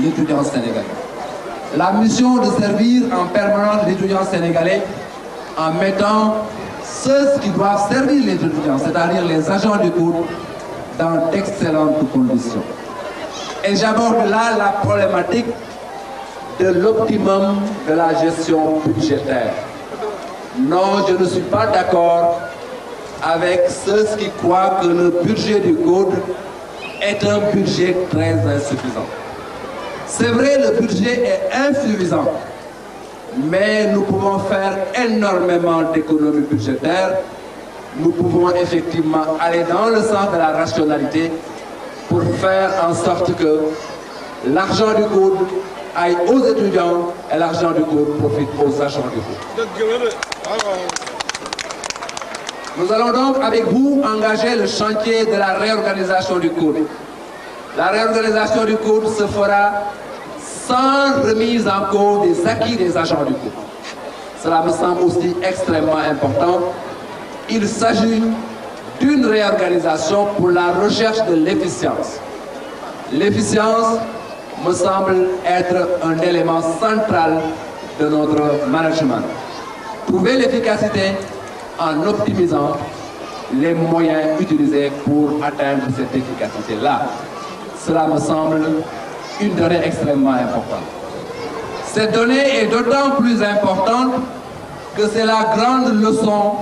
l'étudiant sénégalais. La mission de servir en permanence l'étudiant sénégalais en mettant ceux qui doivent servir les étudiants, c'est-à-dire les agents du cours, dans d'excellentes conditions. Et j'aborde là la problématique de l'optimum de la gestion budgétaire. Non, je ne suis pas d'accord avec ceux qui croient que le budget du code est un budget très insuffisant. C'est vrai, le budget est insuffisant, mais nous pouvons faire énormément d'économies budgétaires. Nous pouvons effectivement aller dans le sens de la rationalité pour faire en sorte que l'argent du code aille aux étudiants et l'argent du code profite aux agents du code. Nous allons donc avec vous engager le chantier de la réorganisation du code. La réorganisation du code se fera sans remise en cause des acquis des agents du code. Cela me semble aussi extrêmement important. Il s'agit d'une réorganisation pour la recherche de l'efficience. L'efficience me semble être un élément central de notre management. Trouver l'efficacité en optimisant les moyens utilisés pour atteindre cette efficacité-là. Cela me semble une donnée extrêmement importante. Cette donnée est d'autant plus importante que c'est la grande leçon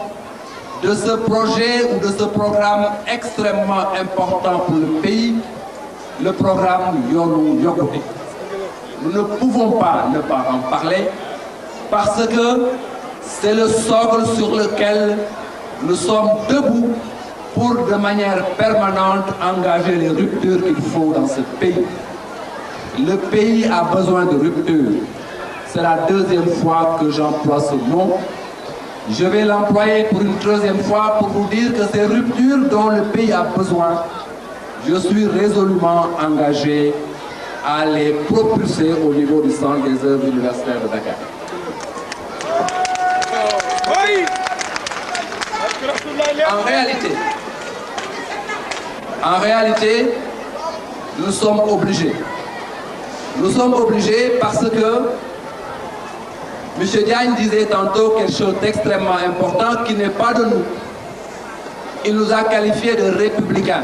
de ce projet ou de ce programme extrêmement important pour le pays, le programme Yoonu Yokkute. Nous ne pouvons pas ne pas en parler parce que c'est le socle sur lequel nous sommes debout pour de manière permanente engager les ruptures qu'il faut dans ce pays. Le pays a besoin de ruptures. C'est la deuxième fois que j'emploie ce mot. Je vais l'employer pour une troisième fois pour vous dire que ces ruptures dont le pays a besoin, je suis résolument engagé à les propulser au niveau du centre des œuvres universitaires de Dakar. En réalité, nous sommes obligés. Nous sommes obligés parce que M. Diagne disait tantôt quelque chose d'extrêmement important qui n'est pas de nous. Il nous a qualifiés de républicains.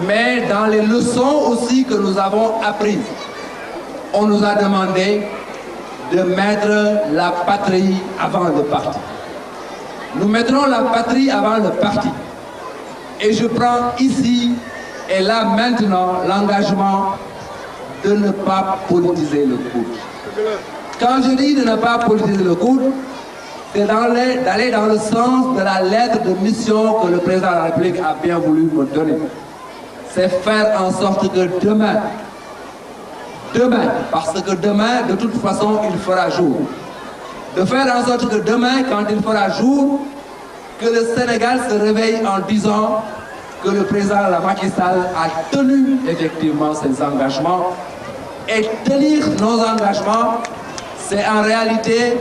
Mais dans les leçons aussi que nous avons apprises, on nous a demandé de mettre la patrie avant le parti. Nous mettrons la patrie avant le parti. Et je prends ici et là maintenant l'engagement de ne pas politiser le coup. Quand je dis de ne pas politiser le coup, c'est d'aller dans le sens de la lettre de mission que le président de la République a bien voulu me donner. C'est faire en sorte que demain, parce que demain, de toute façon, il fera jour. De faire en sorte que demain, quand il fera jour, que le Sénégal se réveille en disant que le président Macky Sall a tenu effectivement ses engagements. Et tenir nos engagements, c'est en réalité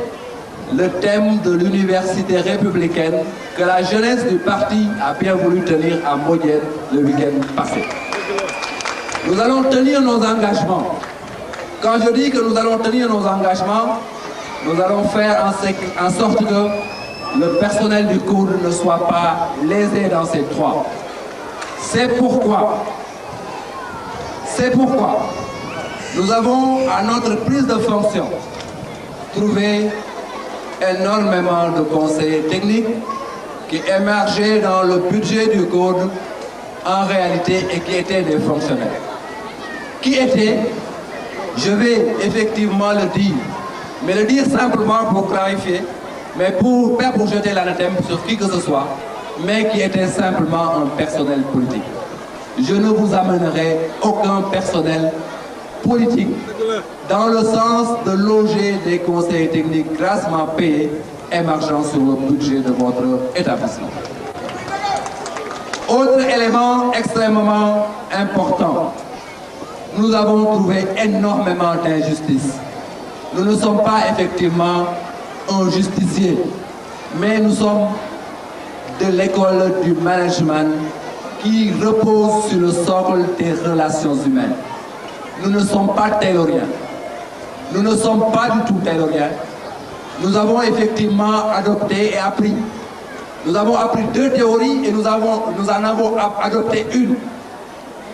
le thème de l'université républicaine que la jeunesse du parti a bien voulu tenir à Modienne le week-end passé. Nous allons tenir nos engagements. Quand je dis que nous allons tenir nos engagements, nous allons faire en sorte que le personnel du cours ne soit pas lésé dans ces droits. C'est pourquoi nous avons, à notre prise de fonction, trouvé énormément de conseillers techniques qui émergeaient dans le budget du code en réalité et qui étaient des fonctionnaires. Qui étaient, je vais effectivement le dire, mais le dire simplement pour clarifier, mais pas pour jeter l'anathème sur qui que ce soit, mais qui était simplement un personnel politique. Je ne vous amènerai aucun personnel politique dans le sens de loger des conseillers techniques grassement payés émergeant sur le budget de votre établissement. Autre élément extrêmement important, nous avons trouvé énormément d'injustices. Nous ne sommes pas effectivement un justicier, mais nous sommes de l'école du management qui repose sur le socle des relations humaines. nous ne sommes pas tayloriens. Nous ne sommes pas du tout tayloriens. Nous avons effectivement adopté et appris. Nous avons appris 2 théories et nous en avons adopté une.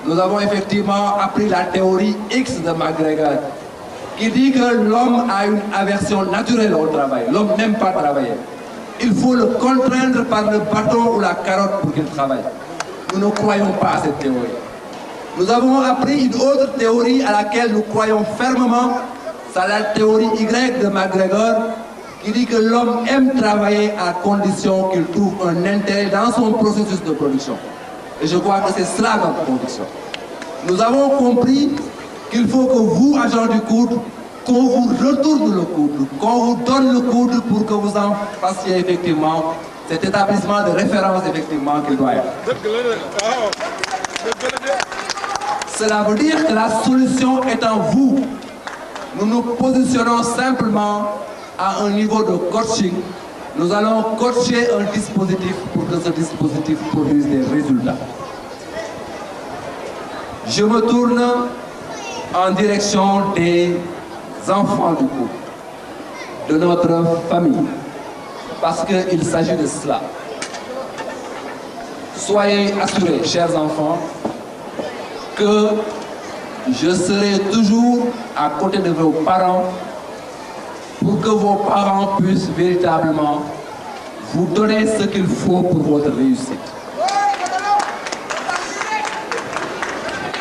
Nous avons effectivement appris la théorie X de McGregor, qui dit que l'homme a une aversion naturelle au travail. L'homme n'aime pas travailler. Il faut le contraindre par le bâton ou la carotte pour qu'il travaille. Nous ne croyons pas à cette théorie. Nous avons appris une autre théorie à laquelle nous croyons fermement, c'est la théorie Y de McGregor, qui dit que l'homme aime travailler à condition qu'il trouve un intérêt dans son processus de production. Et je crois que c'est cela notre conviction. Nous avons compris qu'il faut que vous, agents du coude, qu'on vous retourne le coude, qu'on vous donne le coude pour que vous en fassiez effectivement cet établissement de référence effectivement qu'il doit être. Cela veut dire que la solution est en vous. Nous nous positionnons simplement à un niveau de coaching. Nous allons coacher un dispositif pour que ce dispositif produise des résultats. Je me tourne en direction des enfants du couple, de notre famille, parce qu'il s'agit de cela. Soyez assurés, chers enfants, que je serai toujours à côté de vos parents pour que vos parents puissent véritablement vous donner ce qu'il faut pour votre réussite.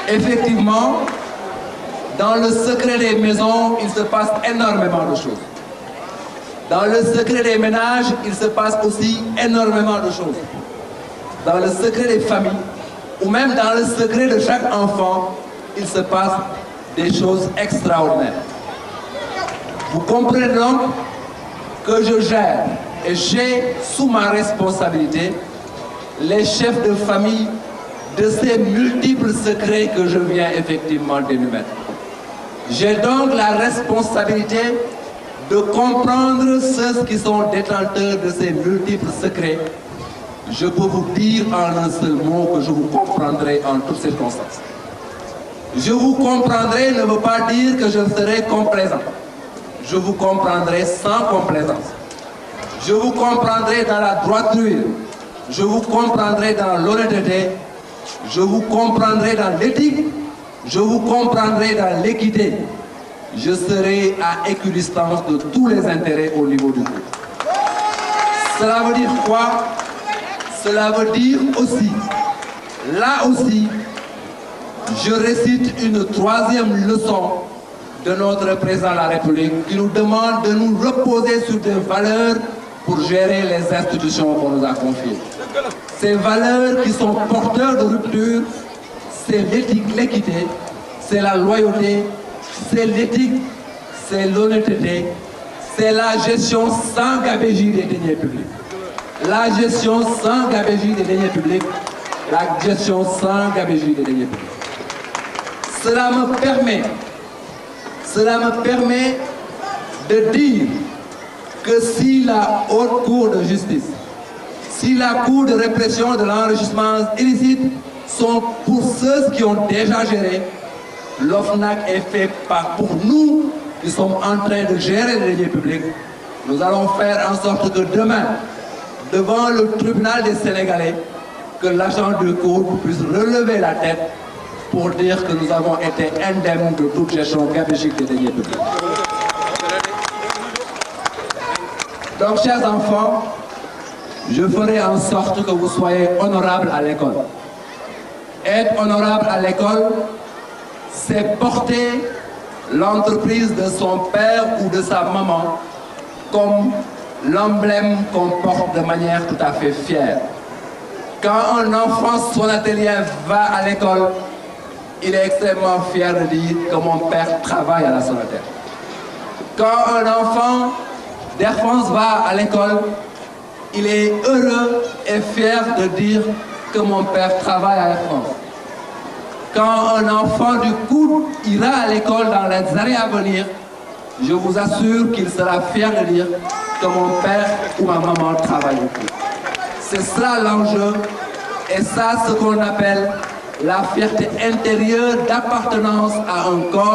Effectivement, dans le secret des maisons, il se passe énormément de choses. Dans le secret des ménages, il se passe aussi énormément de choses. Dans le secret des familles, ou même dans le secret de chaque enfant, il se passe des choses extraordinaires. Vous comprenez donc que je gère et j'ai sous ma responsabilité les chefs de famille de ces multiples secrets que je viens effectivement d'énumérer. J'ai donc la responsabilité de comprendre ceux qui sont détenteurs de ces multiples secrets. Je peux vous dire en un seul mot que je vous comprendrai en toutes circonstances. Je vous comprendrai ne veut pas dire que je serai complaisant. Je vous comprendrai sans complaisance. Je vous comprendrai dans la droiture. Je vous comprendrai dans l'honnêteté. Je vous comprendrai dans l'éthique. Je vous comprendrai dans l'équité. Je serai à équidistance de tous les intérêts au niveau du groupe. Cela veut dire quoi? Cela veut dire aussi, là aussi, je récite une 3e leçon de notre président de la République qui nous demande de nous reposer sur des valeurs pour gérer les institutions qu'on nous a confiées. Ces valeurs qui sont porteurs de rupture, c'est l'éthique, l'équité, c'est la loyauté, c'est l'éthique, c'est l'honnêteté, c'est la gestion sans gabegie des deniers publics. La gestion sans gabegie des deniers publics, la gestion sans gabegie des deniers publics. Cela me permet de dire que si la haute cour de justice, si la cour de répression de l'enrichissement illicite sont pour ceux qui ont déjà géré, l'OFNAC est fait pour nous qui sommes en train de gérer les deniers publics. Nous allons faire en sorte que demain, devant le tribunal des Sénégalais, que l'agent de cour puisse relever la tête pour dire que nous avons été indemnes de toute gestion gabégique des deniers publics. Donc, chers enfants, je ferai en sorte que vous soyez honorables à l'école. Être honorable à l'école, c'est porter l'entreprise de son père ou de sa maman comme l'emblème qu'on porte de manière tout à fait fière. Quand un enfant sonatélien va à l'école, il est extrêmement fier de dire que mon père travaille à la Sonatel. Quand un enfant d'Air France va à l'école, il est heureux et fier de dire que mon père travaille à Air France. Quand un enfant du couple ira à l'école dans les années à venir, je vous assure qu'il sera fier de dire que mon père ou ma maman travaille beaucoup. C'est cela l'enjeu et ça ce qu'on appelle la fierté intérieure d'appartenance à un corps.